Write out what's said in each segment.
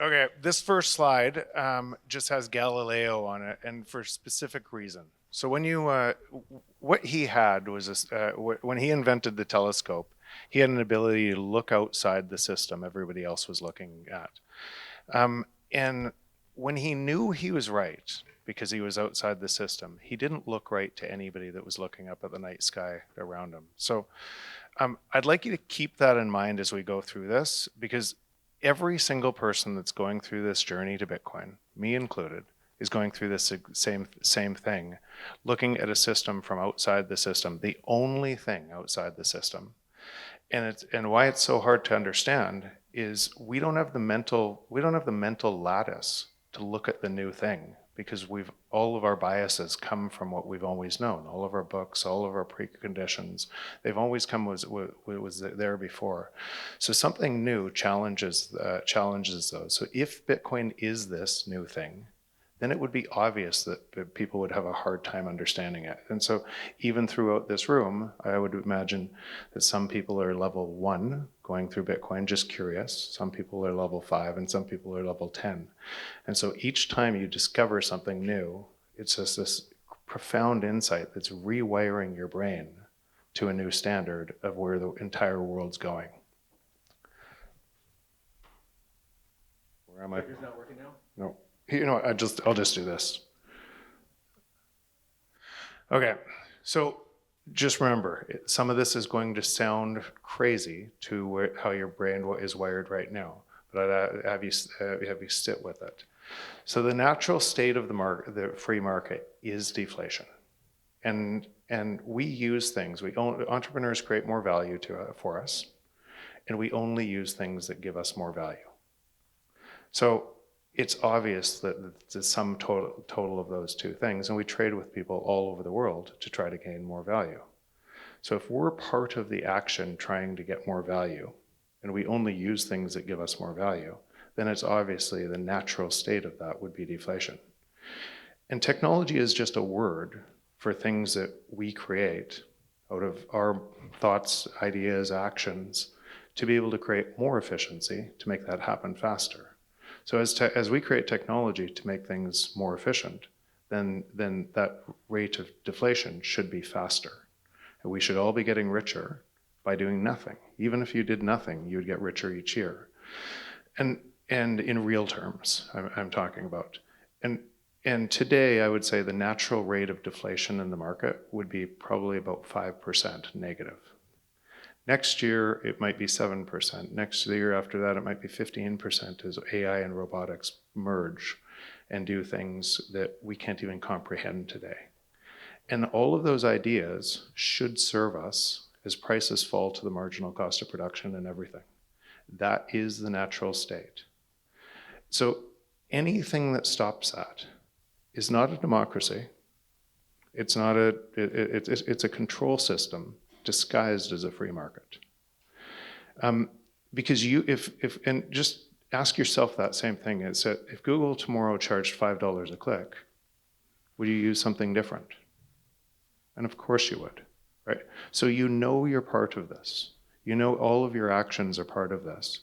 Okay, this first slide just has Galileo on it, and for a specific reason. So when what he had was when he invented the telescope, he had an ability to look outside the system everybody else was looking at. And when he knew he was right, because he was outside the system, he didn't look right to anybody that was looking up at the night sky around him. So I'd like you to keep that in mind as we go through this, because every single person that's going through this journey to Bitcoin, me included, is going through this same thing, looking at a system from outside the system, the only thing outside the system. And why it's so hard to understand is we don't have the mental lattice to look at the new thing, because all of our biases come from what we've always known. All of our books, all of our preconditions, they've always come was there before. So something new challenges those. So if Bitcoin is this new thing, then it would be obvious that people would have a hard time understanding it. And so even throughout this room, I would imagine that some people are level 1 going through Bitcoin, just curious. Some people are level 5 and some people are level 10. And so each time you discover something new, it's just this profound insight that's rewiring your brain to a new standard of where the entire world's going. Where am I? It's not working now? No. You know what, I'll just do this. Okay, so just remember, some of this is going to sound crazy to how your brain is wired right now, but I'd have you sit with it. So the natural state of the free market is deflation, and we use things. Entrepreneurs create more value for us, and we only use things that give us more value. So it's obvious that the sum total of those two things, and we trade with people all over the world to try to gain more value. So if we're part of the action trying to get more value, and we only use things that give us more value, then it's obviously the natural state of that would be deflation. And technology is just a word for things that we create out of our thoughts, ideas, actions, to be able to create more efficiency to make that happen faster. So as we create technology to make things more efficient, then that rate of deflation should be faster. And we should all be getting richer by doing nothing. Even if you did nothing, you would get richer each year. And in real terms, I'm talking about. And today, I would say the natural rate of deflation in the market would be probably about 5% negative. Next year, it might be 7%. Next year after that, it might be 15% as AI and robotics merge and do things that we can't even comprehend today. And all of those ideas should serve us as prices fall to the marginal cost of production and everything. That is the natural state. So anything that stops that is not a democracy. It's not it's a control system disguised as a free market. Because and just ask yourself that same thing. It's that if Google tomorrow charged $5 a click, would you use something different? And of course you would, right? So you know you're part of this. You know all of your actions are part of this.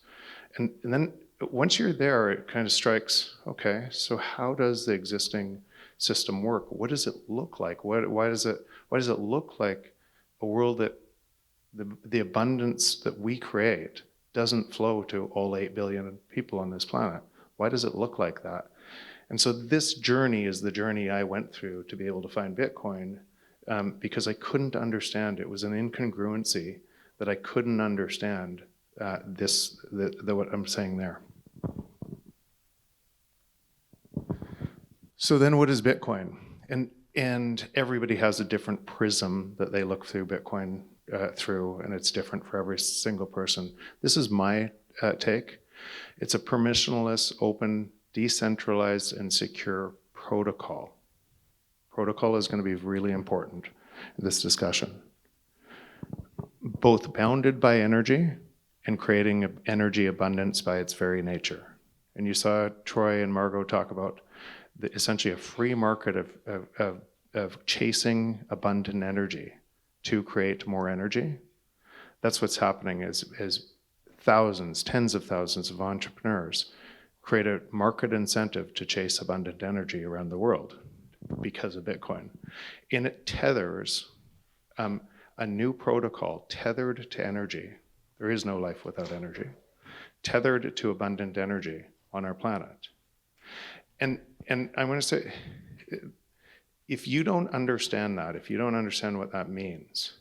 And then once you're there, it kind of strikes, okay, so how does the existing system work? What does it look like? Why does it look like a world that the abundance that we create doesn't flow to all 8 billion people on this planet? Why does it look like that? And so this journey is the journey I went through to be able to find Bitcoin, because I couldn't understand. It was an incongruency that I couldn't understand what I'm saying there. So then what is Bitcoin? And everybody has a different prism that they look through Bitcoin through, and it's different for every single person. This is my take. It's a permissionless, open, decentralized, and secure protocol. Protocol is going to be really important in this discussion. Both bounded by energy and creating energy abundance by its very nature. And you saw Troy and Margot talk about essentially a free market of chasing abundant energy to create more energy. That's what's happening as thousands, tens of thousands of entrepreneurs create a market incentive to chase abundant energy around the world because of Bitcoin. And it tethers a new protocol tethered to energy. There is no life without energy. Tethered to abundant energy on our planet. And I'm going to say, if you don't understand that, if you don't understand what that means,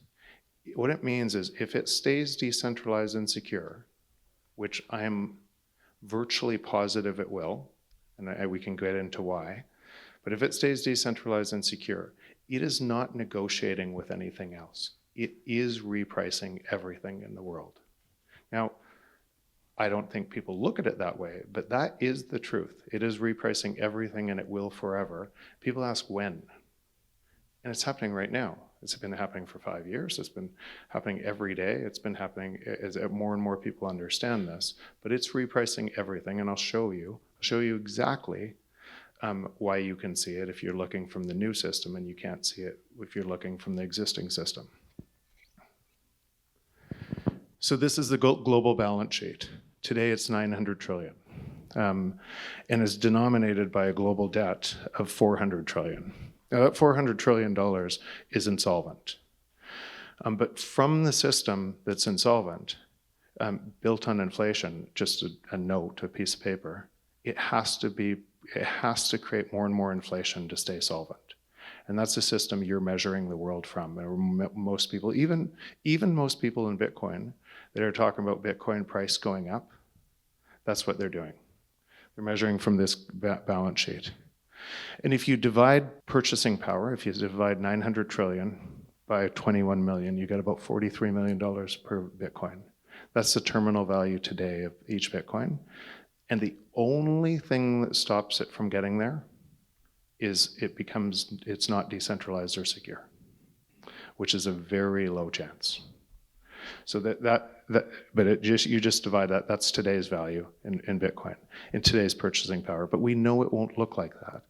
what it means is if it stays decentralized and secure, which I'm virtually positive it will, and we can get into why, but if it stays decentralized and secure, it is not negotiating with anything else. It is repricing everything in the world. Now, I don't think people look at it that way, but that is the truth. It is repricing everything and it will forever. People ask when. And it's happening right now. It's been happening for 5 years. It's been happening every day. It's been happening as more and more people understand this. But it's repricing everything, and I'll show you exactly why you can see it if you're looking from the new system, and you can't see it if you're looking from the existing system. So this is the global balance sheet. Today it's 900 trillion and is denominated by a global debt of 400 trillion. Now that $400 trillion is insolvent. But from the system that's insolvent, built on inflation, just a note, a piece of paper, it has to create more and more inflation to stay solvent. And that's the system you're measuring the world from. Most people, even most people in Bitcoin that are talking about Bitcoin price going up, that's what they're doing. They're measuring from this balance sheet. And if you divide purchasing power, if you divide 900 trillion by 21 million, you get about $43 million per Bitcoin. That's the terminal value today of each Bitcoin. And the only thing that stops it from getting there is it's not decentralized or secure, which is a very low chance. So you just divide that, that's today's value in Bitcoin, in today's purchasing power. But we know it won't look like that.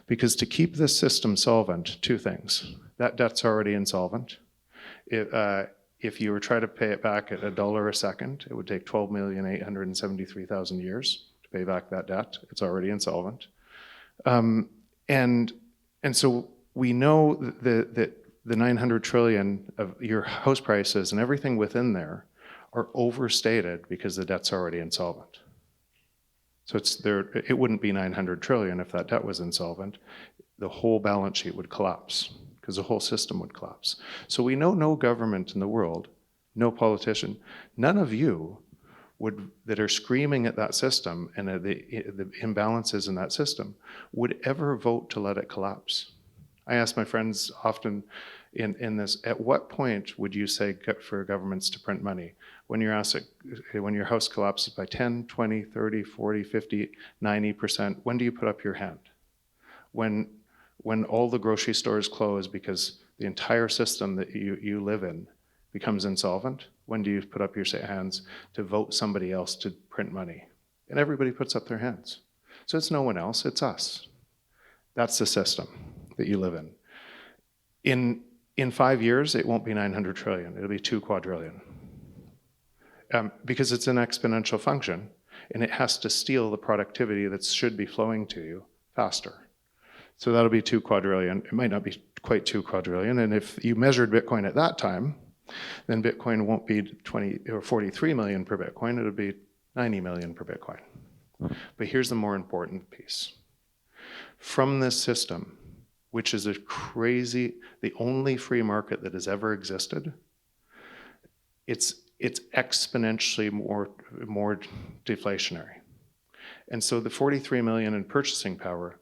Because to keep this system solvent, two things. That debt's already insolvent. If you were trying to pay it back at $1 a second, it would take 12,873,000 years to pay back that debt. It's already insolvent. And so we know that the 900 trillion of your house prices and everything within there are overstated because the debt's already insolvent. So it wouldn't be 900 trillion if that debt was insolvent. The whole balance sheet would collapse because the whole system would collapse. So we know no government in the world, no politician, none of you that are screaming at that system and the imbalances in that system would ever vote to let it collapse. I ask my friends often in this, at what point would you say for governments to print money? When you're asked, when your house collapses by 10, 20, 30, 40, 50, 90%, when do you put up your hand? When all the grocery stores close because the entire system that you live in becomes insolvent, when do you put up your hands to vote somebody else to print money? And everybody puts up their hands. So it's no one else, it's us. That's the system that you live in. In 5 years, it won't be 900 trillion, it'll be 2 quadrillion. Because it's an exponential function, and it has to steal the productivity that should be flowing to you faster. So that'll be 2 quadrillion. It might not be quite 2 quadrillion, and if you measured Bitcoin at that time, then Bitcoin won't be 20 or 43 million per Bitcoin, it'll be 90 million per Bitcoin. But here's the more important piece. From this system, which is the only free market that has ever existed, it's exponentially more deflationary. And so the 43 million in purchasing power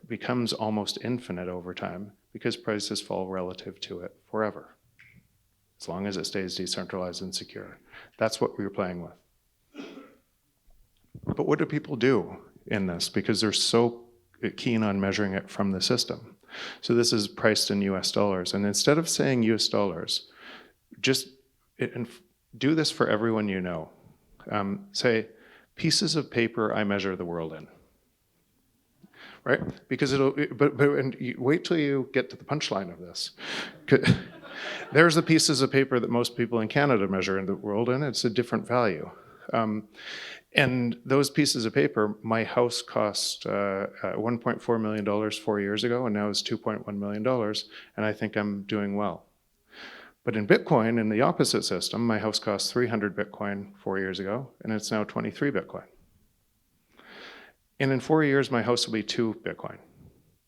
becomes almost infinite over time because prices fall relative to it forever, as long as it stays decentralized and secure. That's what we were playing with. But what do people do in this? Because they're so keen on measuring it from the system. So this is priced in US dollars. And instead of saying US dollars, just do this for everyone you know. Say, pieces of paper I measure the world in. Right? Because wait till you get to the punchline of this. There's the pieces of paper that most people in Canada measure in the world in. It's a different value. And those pieces of paper, my house cost $1.4 million 4 years ago, and now it's $2.1 million, and I think I'm doing well. But in Bitcoin, in the opposite system, my house cost 300 Bitcoin 4 years ago, and it's now 23 Bitcoin. And in 4 years, my house will be 2 Bitcoin.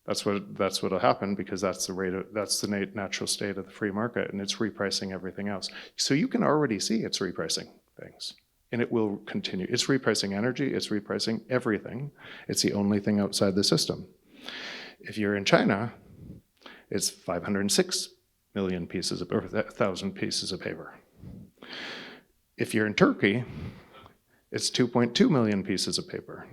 That's what'll happen, because that's the natural state of the free market, and it's repricing everything else. So you can already see it's repricing things, and it will continue. It's repricing energy, it's repricing everything. It's the only thing outside the system. If you're in China, it's 506 million pieces of, or 1,000 pieces of paper. If you're in Turkey, it's 2.2 million pieces of paper.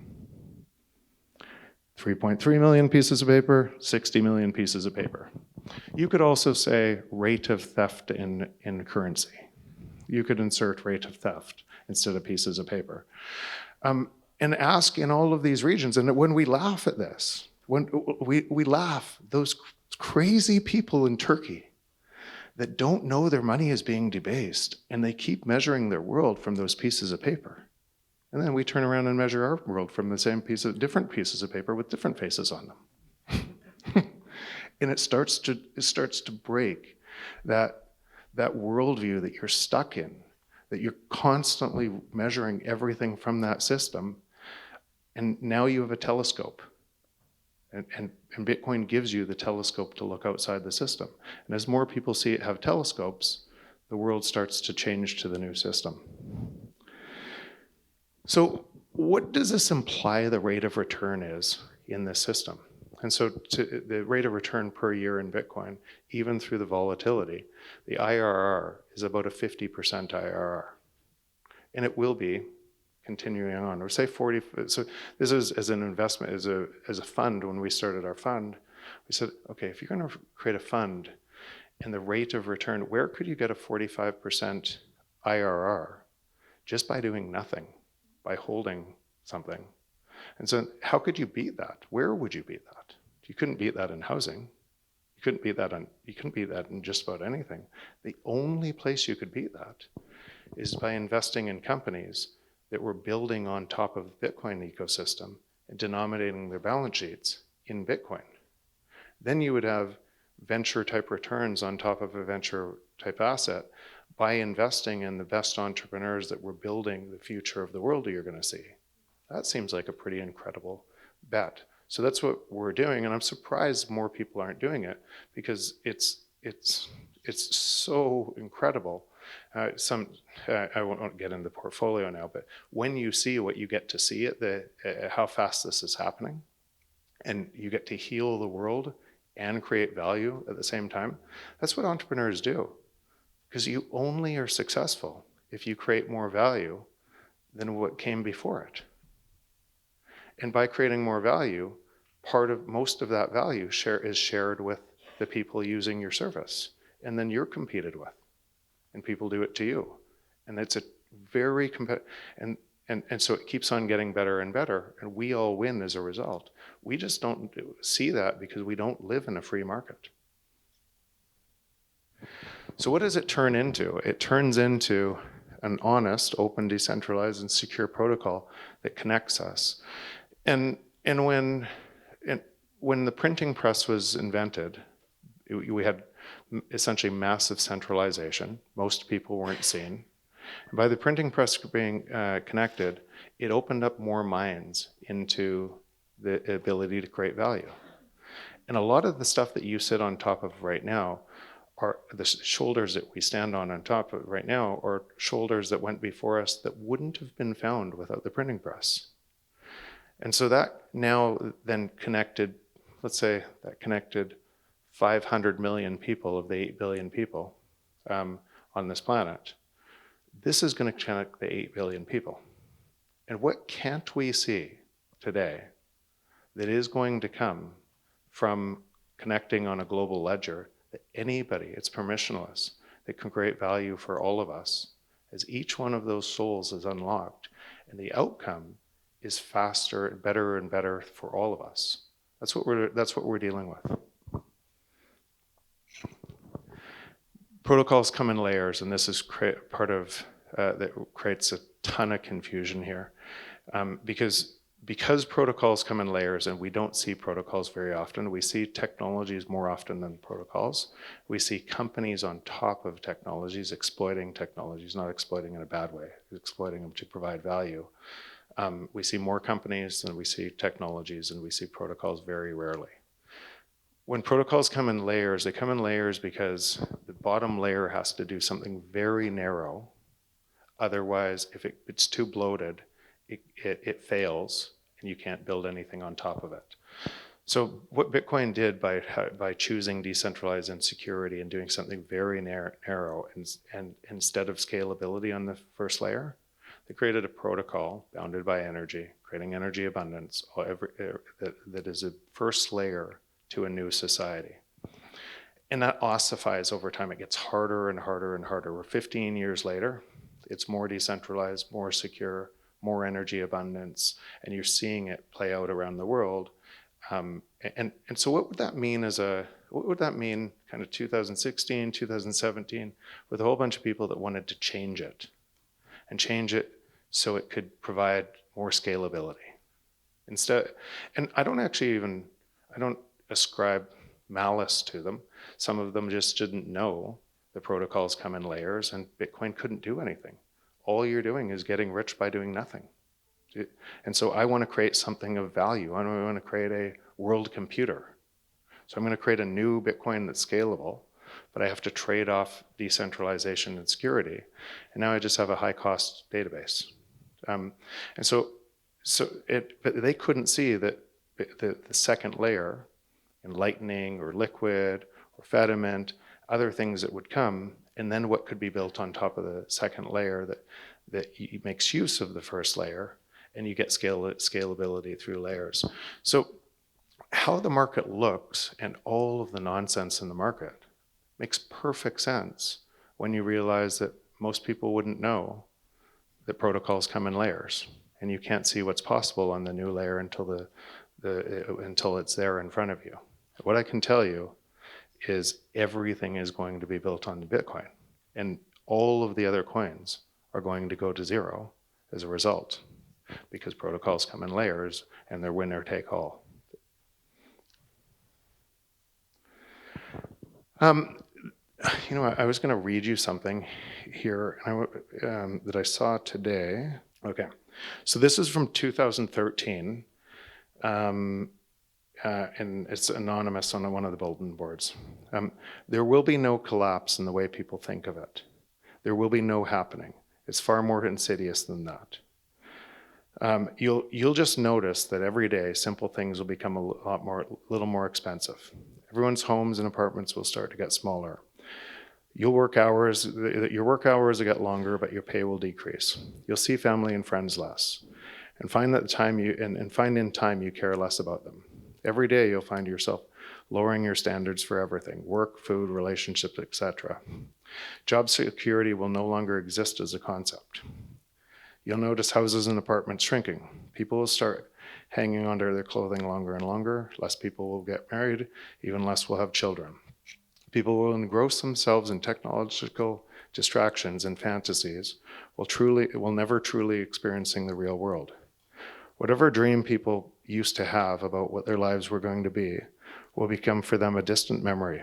3.3 million pieces of paper, 60 million pieces of paper. You could also say rate of theft in currency. You could insert rate of theft instead of pieces of paper. And ask in all of these regions, and when we laugh at this, when we laugh, those crazy people in Turkey that don't know their money is being debased, and they keep measuring their world from those pieces of paper. And then we turn around and measure our world from the same different pieces of paper with different faces on them. And it starts to break that worldview that you're stuck in, that you're constantly measuring everything from that system. And now you have a telescope. And Bitcoin gives you the telescope to look outside the system. And as more people have telescopes, the world starts to change to the new system. So what does this imply the rate of return is in this system? And so the rate of return per year in Bitcoin, even through the volatility, the IRR is about a 50% IRR. And it will be continuing on, or say 40. So this is as an investment, as a fund. When we started our fund, we said, okay, if you're going to create a fund and the rate of return, where could you get a 45% IRR just by doing nothing, by holding something? And so how could you beat that? Where would you beat that? You couldn't beat that in housing. You couldn't beat that in just about anything. The only place you could beat that is by investing in companies that were building on top of the Bitcoin ecosystem and denominating their balance sheets in Bitcoin. Then you would have venture type returns on top of a venture type asset by investing in the best entrepreneurs that were building the future of the world you're going to see. That seems like a pretty incredible bet. So that's what we're doing, and I'm surprised more people aren't doing it, because it's so incredible. I won't get into the portfolio now, but when you see what you get to see how fast this is happening, and you get to heal the world and create value at the same time, that's what entrepreneurs do. Because you only are successful if you create more value than what came before it. And by creating more value, most of that value is shared with the people using your service. And then you're competed with. And people do it to you. And it's a very competitive, and so it keeps on getting better and better, and we all win as a result. We just don't see that because we don't live in a free market. So what does it turn into? It turns into an honest, open, decentralized, and secure protocol that connects us. And when the printing press was invented, we had essentially massive centralization. Most people weren't seen. And by the printing press being connected, it opened up more minds into the ability to create value. And a lot of the stuff that you sit on top of right now are the shoulders that we stand on top of right now, are shoulders that went before us that wouldn't have been found without the printing press. And so that now then connected, let's say that connected 500 million people of the 8 billion people on this planet. This is going to connect the 8 billion people. And what can't we see today that is going to come from connecting on a global ledger that anybody, it's permissionless, that can create value for all of us as each one of those souls is unlocked, and the outcome is faster and better for all of us. That's what we're dealing with. Protocols come in layers, and this is part of that creates a ton of confusion here, because protocols come in layers, and we don't see protocols very often. We see technologies more often than protocols. We see companies on top of technologies exploiting technologies, not exploiting in a bad way, exploiting them to provide value. We see more companies than we see technologies, and we see protocols very rarely. When protocols come in layers, they come in layers because the bottom layer has to do something very narrow. Otherwise, if it's too bloated, it fails, and you can't build anything on top of it. So what Bitcoin did by choosing decentralized and security and doing something very narrow, and instead of scalability on the first layer, they created a protocol bounded by energy, creating energy abundance, that is a first layer to a new society. And that ossifies over time. It gets harder and harder and harder. We're 15 years later. It's more decentralized, more secure, more energy abundance, and you're seeing it play out around the world. And so what would that mean what would that mean kind of 2016, 2017, with a whole bunch of people that wanted to change it, and change it so it could provide more scalability? Instead, and I don't ascribe malice to them. Some of them just didn't know the protocols come in layers, and Bitcoin couldn't do anything. All you're doing is getting rich by doing nothing. And so I want to create something of value. I want to create a world computer. So I'm going to create a new Bitcoin that's scalable, but I have to trade off decentralization and security. And now I just have a high cost database. But they couldn't see that the second layer, in Lightning or Liquid or Fediment, other things that would come, and then what could be built on top of the second layer that makes use of the first layer, and you get scalability through layers. So how the market looks and all of the nonsense in the market makes perfect sense when you realize that most people wouldn't know that protocols come in layers, and you can't see what's possible on the new layer until until it's there in front of you. What I can tell you is everything is going to be built on Bitcoin, and all of the other coins are going to go to zero as a result, because protocols come in layers and they're winner take all. I was going to read you something here that I saw today. Okay, so this is from 2013. And it's anonymous on one of the bulletin boards. There will be no collapse in the way people think of it. There will be no happening. It's far more insidious than that. You'll just notice that every day simple things will become a little more expensive. Everyone's homes and apartments will start to get smaller. Your work hours will get longer, but your pay will decrease. You'll see family and friends less, and find in time you care less about them. Every day you'll find yourself lowering your standards for everything: work, food, relationships, etc. Job security will no longer exist as a concept. You'll notice houses and apartments shrinking. People will start hanging onto their clothing longer and longer. Less people will get married, even less will have children. People will engross themselves in technological distractions and fantasies while never truly experiencing the real world. Whatever dream people used to have about what their lives were going to be will become for them a distant memory.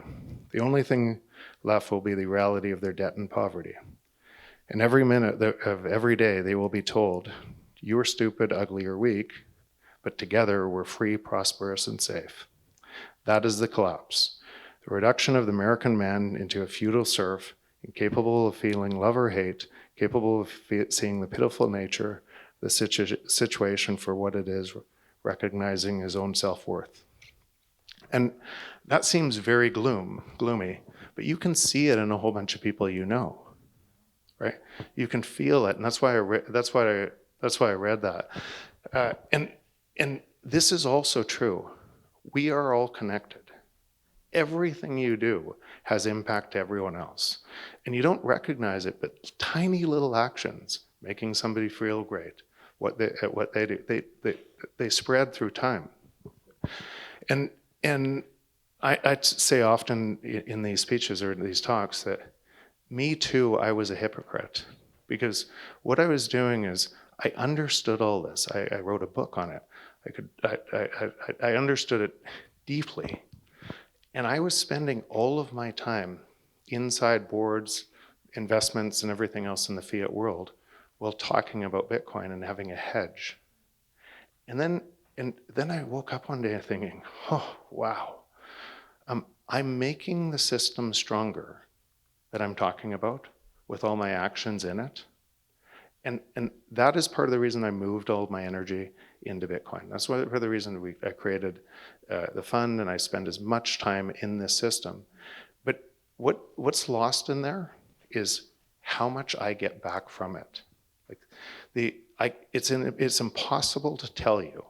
The only thing left will be the reality of their debt and poverty. And every minute of every day they will be told, "You are stupid, ugly, or weak, but together we're free, prosperous, and safe." That is the collapse. The reduction of the American man into a feudal serf, incapable of feeling love or hate, capable of seeing the pitiful nature, the situation for what it is, recognizing his own self-worth. And that seems very gloomy, but you can see it in a whole bunch of people you know, right? You can feel it, and that's why I read that. And this is also true. We are all connected. Everything you do has impact to everyone else, and you don't recognize it, but tiny little actions, making somebody feel great, what they do, they spread through time. And I say often in these speeches or in these talks that me too, I was a hypocrite because what I was doing is I understood all this. I wrote a book on it. I understood it deeply. And I was spending all of my time inside boards, investments, and everything else in the fiat world while talking about Bitcoin and having a hedge. And then I woke up one day thinking, oh, wow, I'm making the system stronger that I'm talking about with all my actions in it. And that is part of the reason I moved all of my energy into Bitcoin. That's part of the reason I created the fund, and I spend as much time in this system. But what's lost in there is how much I get back from it. It's impossible to tell you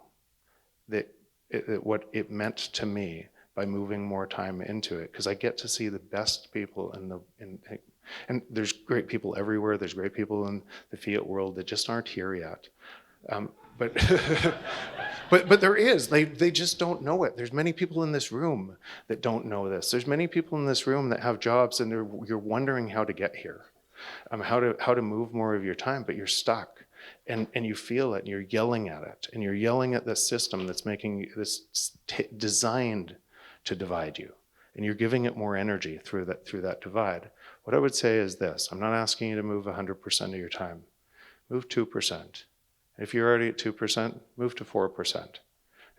what it meant to me by moving more time into it, because I get to see the best people and there's great people everywhere. There's great people in the fiat world that just aren't here yet. But but there is. They just don't know it. There's many people in this room that don't know this. There's many people in this room that have jobs and you're wondering how to get here, how to move more of your time, but you're stuck. And you feel it, and you're yelling at it, and you're yelling at this system that's making this designed to divide you, and you're giving it more energy through that divide. What I would say is this: I'm not asking you to move 100% of your time. Move 2%. If you're already at 2%, move to 4%.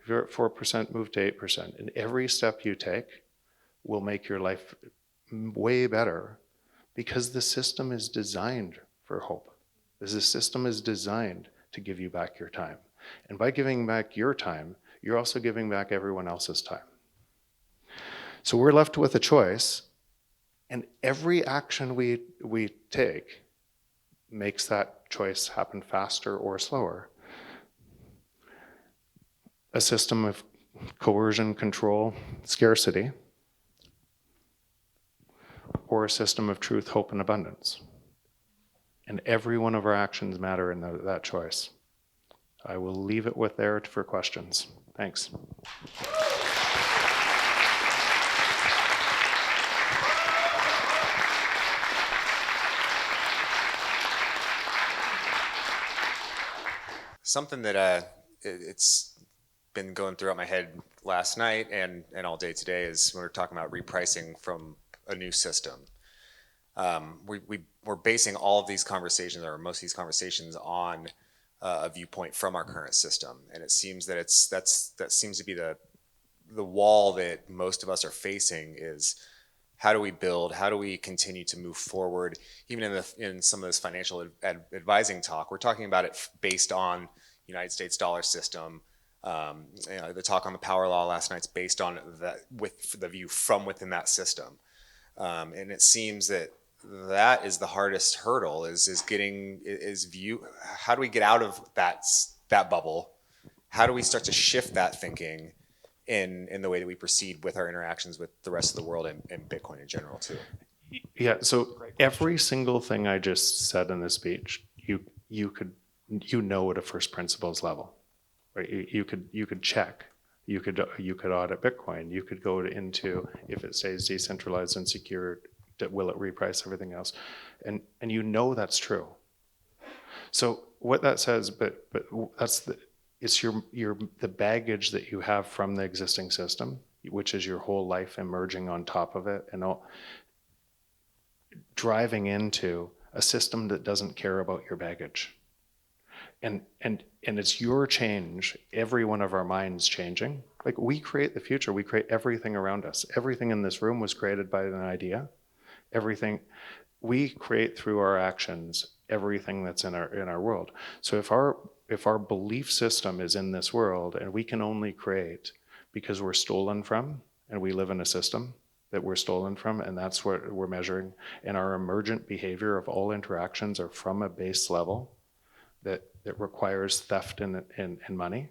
If you're at 4%, move to 8%. And every step you take will make your life way better, because the system is designed for hope. The system is designed to give you back your time. And by giving back your time, you're also giving back everyone else's time. So we're left with a choice, and every action we take makes that choice happen faster or slower. A system of coercion, control, scarcity, or a system of truth, hope, and abundance. And every one of our actions matter in that choice. I will leave it with there for questions. Thanks. Something that it's been going throughout my head last night and all day today is when we're talking about repricing from a new system. We're basing all of these conversations, or most of these conversations, on a viewpoint from our current system, and it seems that that seems to be the wall that most of us are facing. Is how do we build? How do we continue to move forward? Even in some of this financial advising talk, we're talking about it based on United States dollar system. The talk on the power law last night's based on that, with the view from within that system. And it seems that is the hardest hurdle, is view. How do we get out of that bubble? How do we start to shift that thinking in the way that we proceed with our interactions with the rest of the world and Bitcoin in general too? Yeah, so every single thing I just said in this speech, you could at a first principles level, right? You could check. You could audit Bitcoin. You could go into, if it stays decentralized and secure, will it reprice everything else? And that's true. So what that says, but that's the baggage that you have from the existing system, which is your whole life emerging on top of it and all, driving into a system that doesn't care about your baggage. And it's your change, every one of our minds changing. Like, we create the future, we create everything around us. Everything in this room was created by an idea. Everything we create through our actions, everything that's in our world. So if our belief system is in this world, and we can only create because we're stolen from, and we live in a system that we're stolen from, and that's what we're measuring, and our emergent behavior of all interactions are from a base level that requires theft and money,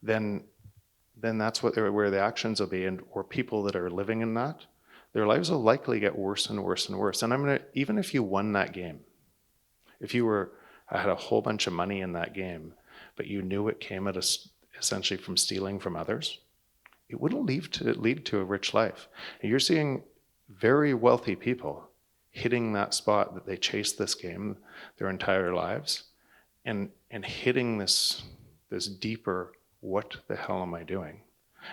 then that's where the actions will be, or people that are living in that, their lives will likely get worse and worse and worse. And even if you won that game, if you had a whole bunch of money in that game, but you knew it came essentially from stealing from others, it wouldn't lead to a rich life. And you're seeing very wealthy people hitting that spot that they chase this game their entire lives, and hitting this deeper, what the hell am I doing?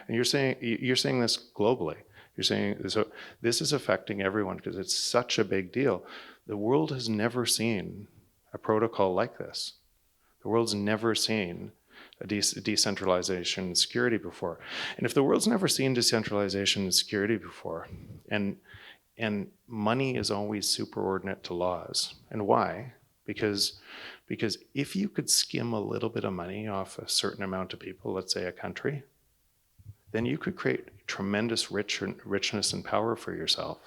And you're saying this globally. You're saying, so this is affecting everyone because it's such a big deal. The world has never seen a protocol like this. The world's never seen a decentralization and security before. And if the world's never seen decentralization and security before, and money is always superordinate to laws. And why? Because if you could skim a little bit of money off a certain amount of people, let's say a country, then you could create tremendous richness and power for yourself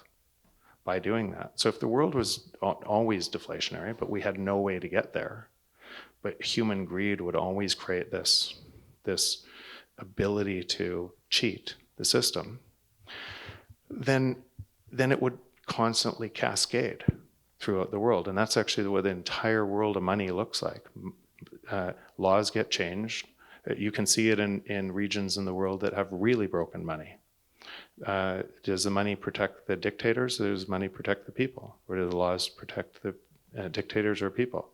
by doing that. So if the world was always deflationary, but we had no way to get there, but human greed would always create this ability to cheat the system, then it would constantly cascade throughout the world. And that's actually what the entire world of money looks like. Laws get changed. You can see it in regions in the world that have really broken money. Does the money protect the dictators, or does money protect the people? Or do the laws protect the dictators or people?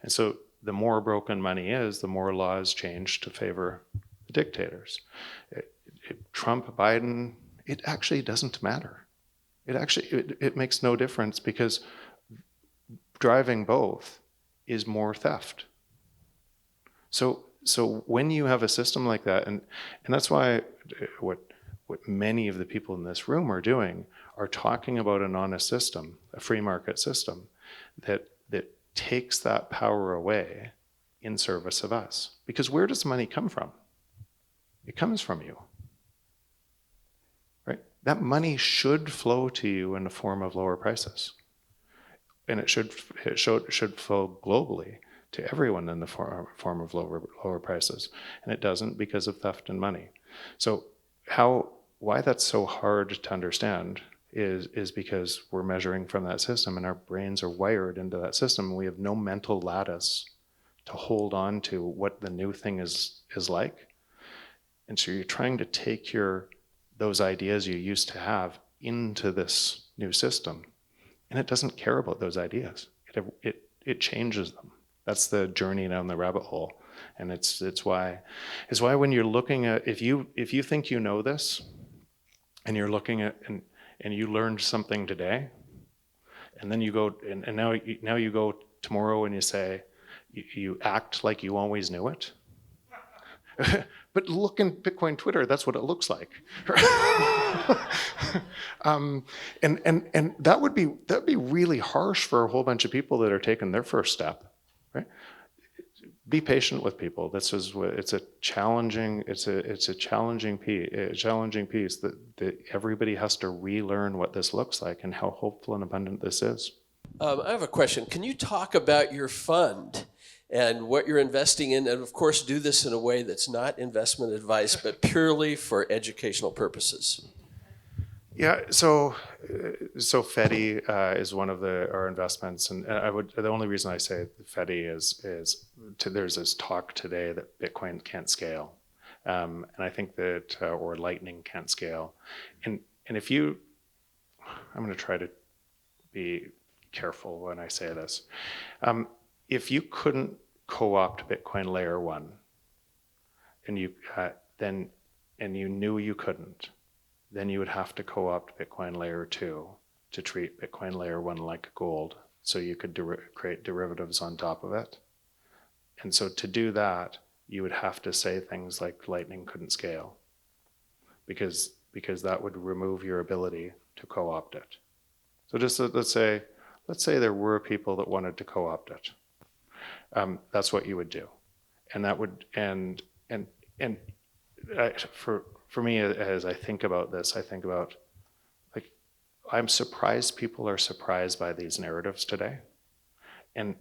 And so the more broken money is, the more laws change to favor the dictators. Trump, Biden, it actually doesn't matter. It makes no difference, because driving both is more theft. So when you have a system like that, and that's why what many of the people in this room are doing are talking about an honest system, a free market system that takes that power away in service of us. Because where does money come from? It comes from you, right? That money should flow to you in the form of lower prices, and it should flow globally to everyone in the form of lower prices, and it doesn't because of theft and money. So why that's so hard to understand is because we're measuring from that system, and our brains are wired into that system, and we have no mental lattice to hold on to what the new thing is like. And so you're trying to take those ideas you used to have into this new system, and it doesn't care about those ideas. It changes them. That's the journey down the rabbit hole. And it's why when you're looking at, if you think you know this, and you're looking at and you learned something today, and then you go and now you go tomorrow and you say you act like you always knew it. But look in Bitcoin Twitter, that's what it looks like. And that'd be really harsh for a whole bunch of people that are taking their first step. Right? Be patient with people. It's a challenging piece that everybody has to relearn what this looks like and how hopeful and abundant this is. I have a question. Can you talk about your fund and what you're investing in, and of course do this in a way that's not investment advice, but purely for educational purposes? Yeah, so FEDI is one of our investments, and the only reason I say FEDI is there's this talk today that Bitcoin can't scale, and I think that or Lightning can't scale, and if I'm going to try to be careful when I say this, if you couldn't co-opt Bitcoin layer 1, and you knew you couldn't, then you would have to co-opt Bitcoin layer 2 to treat Bitcoin layer 1 like gold, so you could create derivatives on top of it. And so to do that, you would have to say things like Lightning couldn't scale, because that would remove your ability to co-opt it. So just let's say there were people that wanted to co-opt it. That's what you would do, and that would for me, as I think about this, I think about, like, I'm surprised people are surprised by these narratives today, and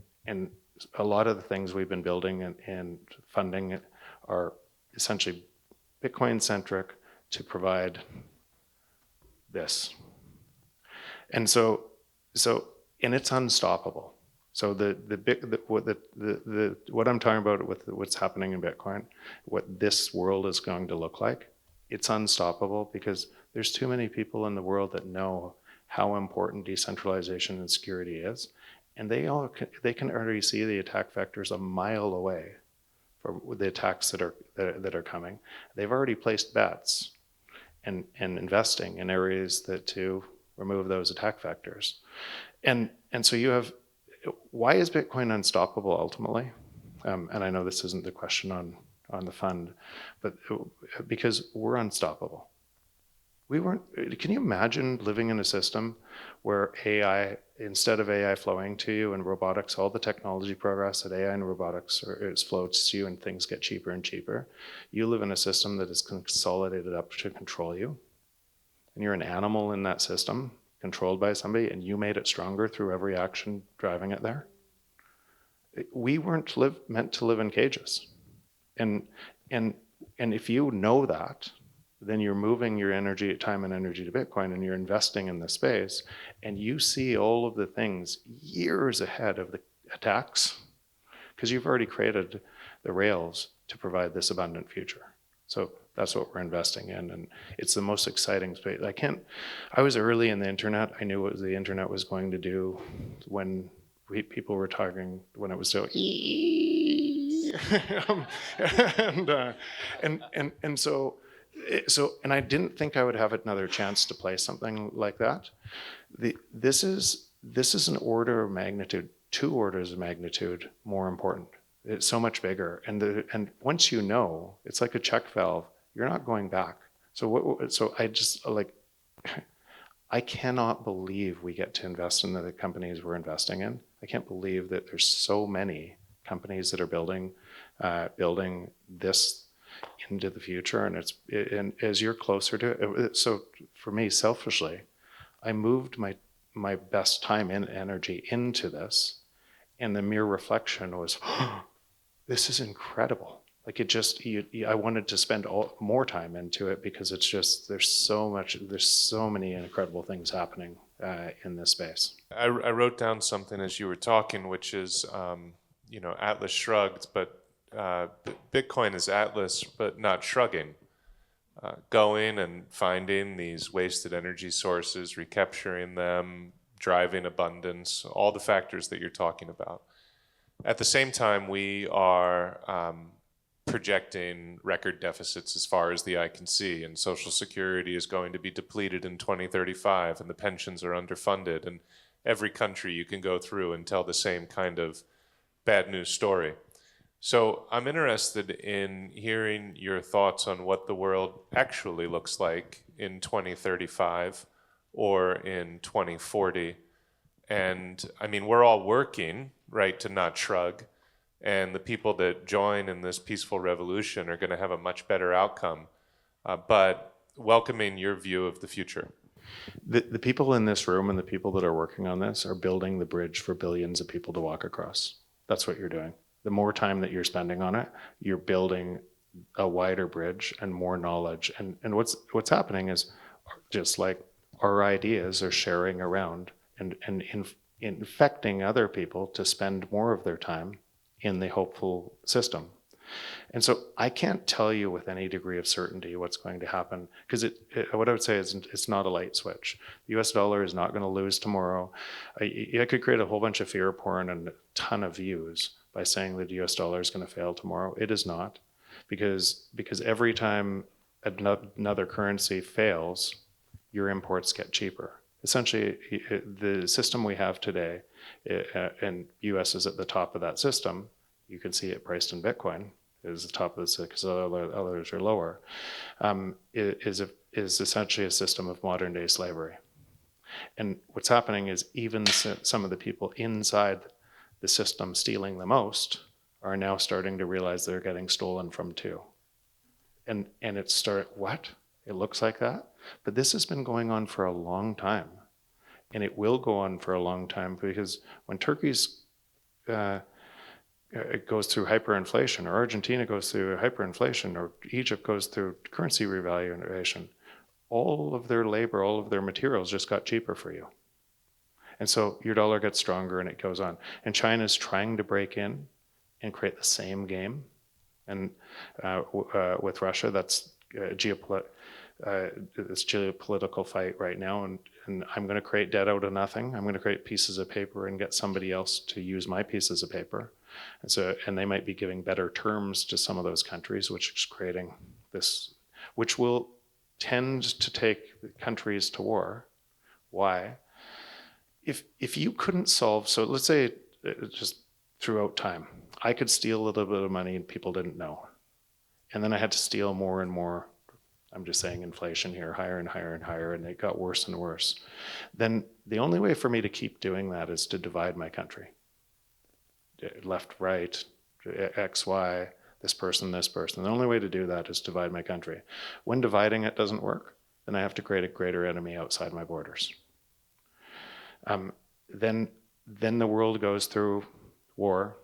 a lot of the things we've been building and funding are essentially Bitcoin centric to provide this, and so it's unstoppable. So what I'm talking about with what's happening in Bitcoin, what this world is going to look like, it's unstoppable because there's too many people in the world that know how important decentralization and security is. And they can already see the attack vectors a mile away from the attacks that are coming. They've already placed bets and investing in areas to remove those attack vectors. And so you have, why is Bitcoin unstoppable ultimately? And I know this isn't the question on the fund, but because we're unstoppable. Can you imagine living in a system where AI, instead of AI flowing to you and robotics, all the technology progress that AI and robotics flows to you and things get cheaper and cheaper, you live in a system that is consolidated up to control you, and you're an animal in that system, controlled by somebody, and you made it stronger through every action driving it there? We weren't meant to live in cages. And if you know that, then you're moving your time and energy to Bitcoin, and you're investing in the space, and you see all of the things years ahead of the attacks, because you've already created the rails to provide this abundant future. So that's what we're investing in, and it's the most exciting space. I was early in the internet. I knew what the internet was going to do when people were talking, when it was so and I didn't think I would have another chance to play something like that. This is an order of magnitude, 2 orders of magnitude more important. It's so much bigger, and once you know, it's like a check valve. You're not going back. So I just I cannot believe we get to invest in the companies we're investing in. I can't believe that there's so many companies that are building this into the future, and as you're closer to it. So for me, selfishly, I moved my best time and energy into this, and the mere reflection was, oh, this is incredible. Like I wanted to spend more time into it, because it's just, there's so many incredible things happening in this space. I wrote down something as you were talking, which is, Atlas shrugged, but Bitcoin is Atlas, but not shrugging. Going and finding these wasted energy sources, recapturing them, driving abundance, all the factors that you're talking about. At the same time, we are projecting record deficits as far as the eye can see, and Social Security is going to be depleted in 2035, and the pensions are underfunded, and every country you can go through and tell the same kind of bad news story. So I'm interested in hearing your thoughts on what the world actually looks like in 2035 or in 2040. And I mean, we're all working, right, to not shrug. And the people that join in this peaceful revolution are going to have a much better outcome. But welcoming your view of the future. The people in this room and the people that are working on this are building the bridge for billions of people to walk across. That's what you're doing. The more time that you're spending on it, you're building a wider bridge and more knowledge. And what's happening is, just like our ideas are sharing around and infecting other people to spend more of their time in the hopeful system. And so I can't tell you with any degree of certainty what's going to happen, because what I would say is it's not a light switch. The US dollar is not going to lose tomorrow. I could create a whole bunch of fear porn and a ton of views by saying that the US dollar is going to fail tomorrow. It is not, because every time another currency fails, your imports get cheaper. Essentially, the system we have today, and US is at the top of that system. You can see it priced in Bitcoin, is the top of this, because others are lower, is essentially a system of modern day slavery. And what's happening is even some of the people inside the system stealing the most are now starting to realize they're getting stolen from too. And what? It looks like that? But this has been going on for a long time. And it will go on for a long time, because when Turkey's it goes through hyperinflation, or Argentina goes through hyperinflation, or Egypt goes through currency revaluation, all of their labor, all of their materials just got cheaper for you. And so your dollar gets stronger and it goes on. And China's trying to break in and create the same game. And with Russia, that's this geopolitical fight right now, and I'm going to create debt out of nothing. I'm going to create pieces of paper and get somebody else to use my pieces of paper. And they might be giving better terms to some of those countries, which is creating this, which will tend to take countries to war. Why? If you couldn't solve, so let's say just throughout time, I could steal a little bit of money and people didn't know. And then I had to steal more and more. I'm just saying inflation here, higher and higher and higher, and it got worse and worse. Then the only way for me to keep doing that is to divide my country. Left, right, X, Y, this person. The only way to do that is divide my country. When dividing it doesn't work, then I have to create a greater enemy outside my borders. Then the world goes through war,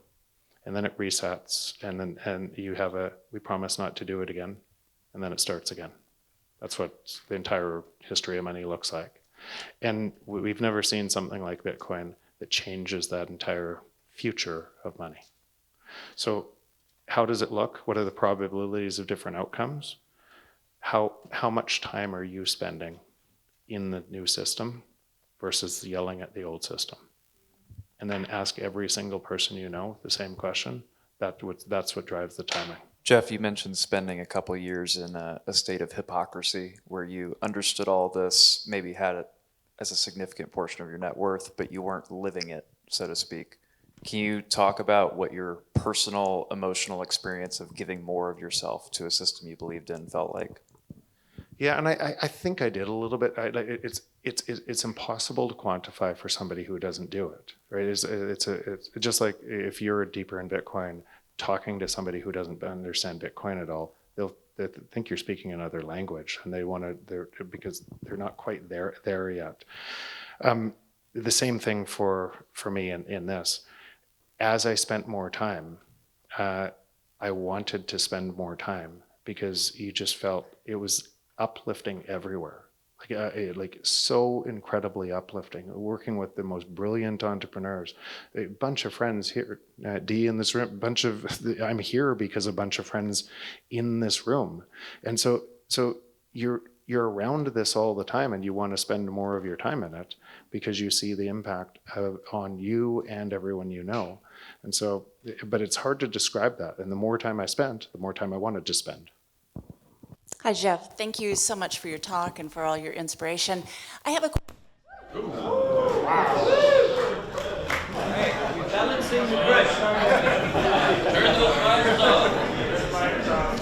and then it resets, and you have we promise not to do it again, and then it starts again. That's what the entire history of money looks like. And we've never seen something like Bitcoin that changes that entire future of money. So how does it look? What are the probabilities of different outcomes? How much time are you spending in the new system versus yelling at the old system? And then ask every single person you know the same question. That's what drives the timing. Jeff, you mentioned spending a couple years in a state of hypocrisy where you understood all this, maybe had it as a significant portion of your net worth, but you weren't living it, so to speak. Can you talk about what your personal emotional experience of giving more of yourself to a system you believed in felt like? Yeah, and I think I did a little bit. It's impossible to quantify for somebody who doesn't do it, right? It's just like if you're deeper in Bitcoin, talking to somebody who doesn't understand Bitcoin at all, they'll think you're speaking another language, and they want to, because they're not quite there yet. The same thing for me in this. As I spent more time, I wanted to spend more time because you just felt it was uplifting everywhere. Like so incredibly uplifting, working with the most brilliant entrepreneurs, a bunch of friends here, D in this room, I'm here because a bunch of friends in this room. And so you're around this all the time, and you want to spend more of your time in it because you see the impact on you and everyone you know. And so, but it's hard to describe that. And the more time I spent, the more time I wanted to spend. Hi, Jeff. Thank you so much for your talk and for all your inspiration. I have a Balancing the brush. Turn those fires off.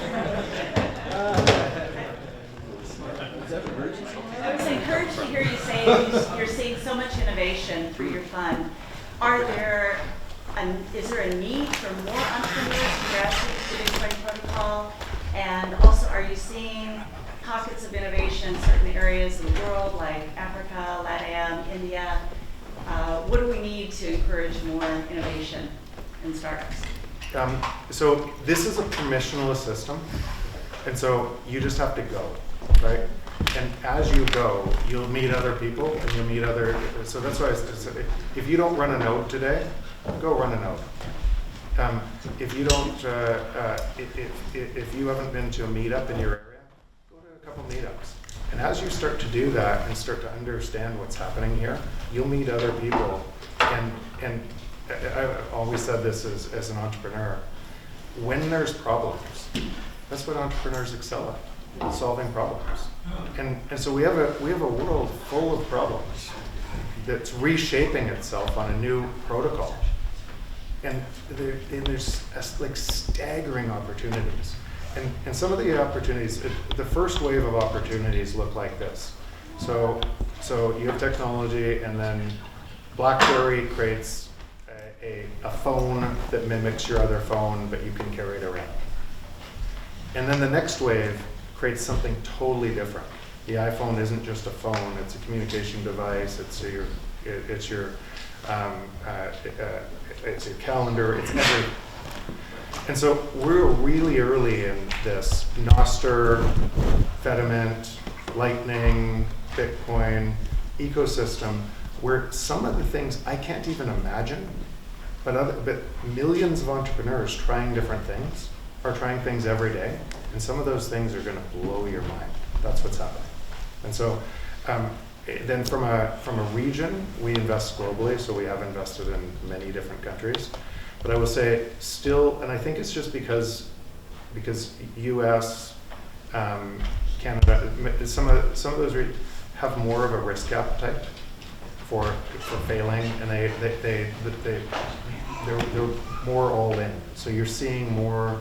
I was encouraged to hear you say you're seeing so much innovation through your fund. Is there a need for more entrepreneurs to graduate the Bitcoin protocol? And also, are you seeing pockets of innovation in certain areas of the world, like Africa, LATAM, India? What do we need to encourage more innovation in startups? So this is a permissionless system, and so you just have to go, right? And as you go, you'll meet other people, and you'll meet other. So that's why I said, if you don't run a node today, go run a node. If you don't, if you haven't been to a meetup in your area, go to a couple meetups. And as you start to do that and start to understand what's happening here, you'll meet other people. And I've always said this as an entrepreneur, when there's problems, that's what entrepreneurs excel at, solving problems. And so we have a world full of problems that's reshaping itself on a new protocol. And there's like staggering opportunities. And some of the opportunities, the first wave of opportunities look like this. So you have technology, and then BlackBerry creates a phone that mimics your other phone, but you can carry it around. And then the next wave creates something totally different. The iPhone isn't just a phone; it's a communication device. It's your calendar. It's everything. And so we're really early in this Nostr, Fediment, Lightning, Bitcoin ecosystem, where some of the things I can't even imagine, but millions of entrepreneurs trying different things are trying things every day, and some of those things are going to blow your mind. That's what's happening. And so then from a region, we invest globally, so we have invested in many different countries. But I will say still, and I think it's just because US, Canada, some of those have more of a risk appetite for failing, and they're more all in. So you're seeing more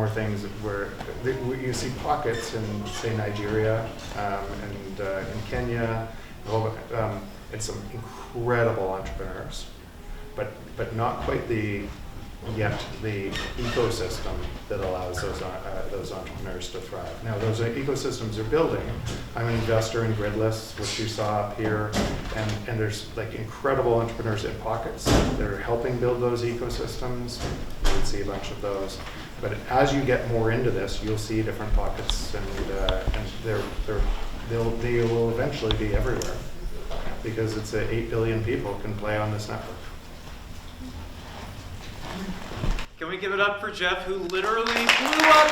things where you see pockets in, say, Nigeria and in Kenya, and some incredible entrepreneurs, but not quite the ecosystem that allows those entrepreneurs to thrive. Now, those ecosystems are building. I'm an investor in Gridless, which you saw up here, and there's like incredible entrepreneurs in pockets that are helping build those ecosystems. You can see a bunch of those. But as you get more into this, you'll see different pockets, and they will eventually be everywhere, because it's 8 billion people can play on this network. Can we give it up for Jeff, who literally blew up